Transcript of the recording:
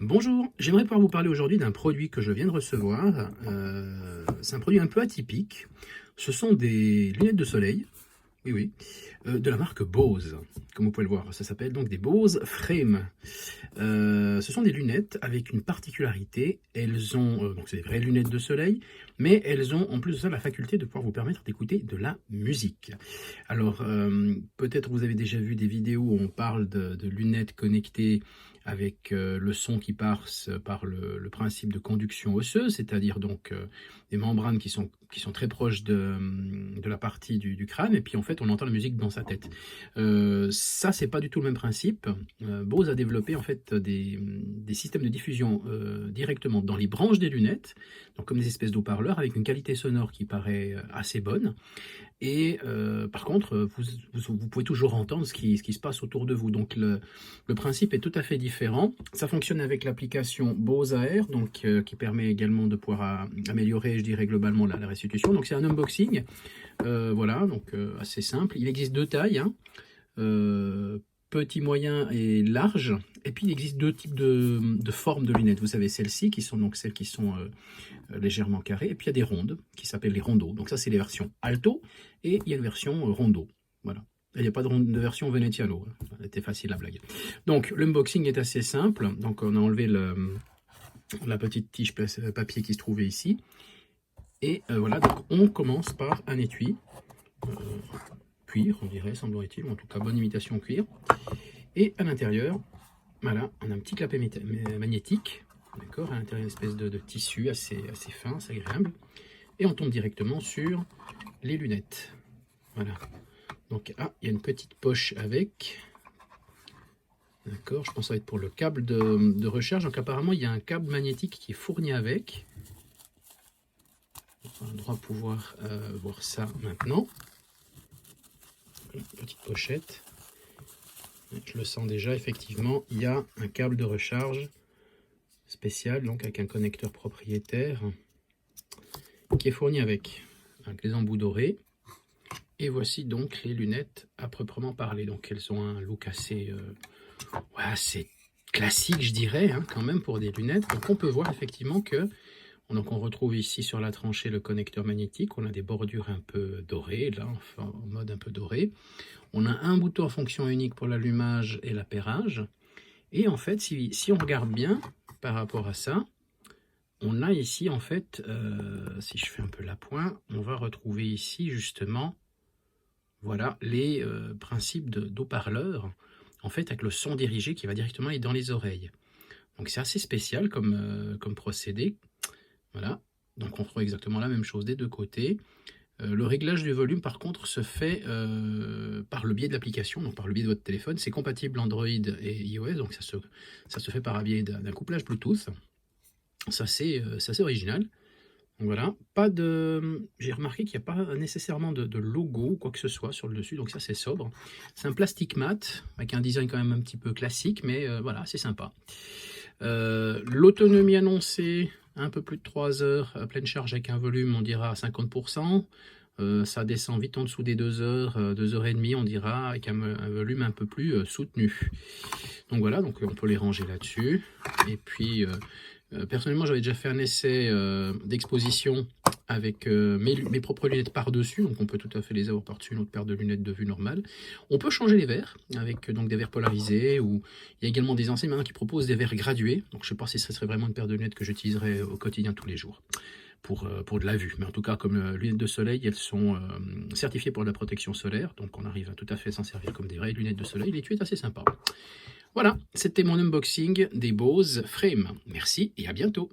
Bonjour, j'aimerais pouvoir vous parler aujourd'hui d'un produit que je viens de recevoir. C'est un produit un peu atypique. Ce sont des lunettes de soleil, oui oui, de la marque Bose. Comme vous pouvez le voir, ça s'appelle donc des Bose Frame. Ce sont des lunettes avec une particularité. Elles ont, donc c'est des vraies lunettes de soleil, mais elles ont en plus de ça la faculté de pouvoir vous permettre d'écouter de la musique. Alors, peut-être vous avez déjà vu des vidéos où on parle de lunettes connectées avec le son qui passe par le principe de conduction osseuse, c'est-à-dire donc des membranes qui sont très proches de la partie du crâne, et puis en fait on entend la musique dans sa tête. Ça, c'est pas du tout le même principe. Bose a développé en fait des systèmes de diffusion directement dans les branches des lunettes, donc comme des espèces d'haut-parleurs avec une qualité sonore qui paraît assez bonne. Et par contre, vous pouvez toujours entendre ce qui se passe autour de vous. Donc le principe est tout à fait différent. Ça fonctionne avec l'application Bose AR, donc, qui permet également de pouvoir améliorer, je dirais, globalement la restitution. Donc c'est un unboxing, voilà, donc assez simple. Il existe deux tailles, hein, petit, moyen et large. Et puis il existe deux types de formes de lunettes. Vous savez, celles-ci qui sont donc celles qui sont légèrement carrées. Et puis il y a des rondes qui s'appellent les rondos. Donc ça, c'est les versions alto. Et il y a une version rondo. Voilà. Il n'y a pas de version Venetiano. C'était facile la blague. Donc l'unboxing est assez simple. Donc on a enlevé la petite tige papier qui se trouvait ici. Et voilà, donc on commence par un étui. Cuir, on dirait, semblerait-il, ou en tout cas bonne imitation cuir. Et à l'intérieur, voilà, on a un petit clapet magnétique, d'accord, à l'intérieur une espèce de tissu assez fin, assez agréable. Et on tombe directement sur les lunettes. Voilà. Donc, il y a une petite poche avec. D'accord, je pense que ça va être pour le câble de recharge. Donc apparemment, il y a un câble magnétique qui est fourni avec. On va pouvoir voir ça maintenant. Une petite pochette. Je le sens déjà, effectivement, il y a un câble de recharge spécial, donc avec un connecteur propriétaire, qui est fourni avec les embouts dorés. Et voici donc les lunettes à proprement parler. Donc elles ont un look assez, assez classique, je dirais, hein, quand même, pour des lunettes. Donc on peut voir effectivement que donc on retrouve ici sur la tranchée le connecteur magnétique. On a des bordures un peu dorées, là, enfin, en mode un peu doré. On a un bouton à fonction unique pour l'allumage et l'appairage. Et en fait, si on regarde bien par rapport à ça, on a ici en fait, si je fais un peu l'appoint, on va retrouver ici justement, voilà, les principes d'haut-parleur, en fait avec le son dirigé qui va directement aller dans les oreilles. Donc c'est assez spécial comme procédé. Voilà, donc on retrouve exactement la même chose des deux côtés. Le réglage du volume, par contre, se fait par le biais de l'application, donc par le biais de votre téléphone. C'est compatible Android et iOS, donc ça se fait par biais d'un couplage Bluetooth. Ça, c'est assez original. Donc voilà, j'ai remarqué qu'il n'y a pas nécessairement de logo ou quoi que ce soit sur le dessus, donc ça c'est sobre. C'est un plastique mat, avec un design quand même un petit peu classique, mais voilà, c'est sympa. L'autonomie annoncée, un peu plus de 3 heures à pleine charge avec un volume, on dira à 50%. Ça descend vite en dessous des 2 heures, 2 heures et demie, on dira, avec un volume un peu plus soutenu. Donc voilà, donc on peut les ranger là-dessus. Et puis, personnellement, j'avais déjà fait un essai d'exposition avec mes propres lunettes par-dessus, donc on peut tout à fait les avoir par-dessus une autre paire de lunettes de vue normale. On peut changer les verres, avec donc des verres polarisés, ou il y a également des enseignes maintenant qui proposent des verres gradués, donc je ne sais pas si ce serait vraiment une paire de lunettes que j'utiliserais au quotidien tous les jours, pour de la vue. Mais en tout cas, comme lunettes de soleil, elles sont certifiées pour la protection solaire, donc on arrive à tout à fait s'en servir comme des vraies lunettes de soleil. L'étui est assez sympa. Voilà, c'était mon unboxing des Bose Frame. Merci et à bientôt.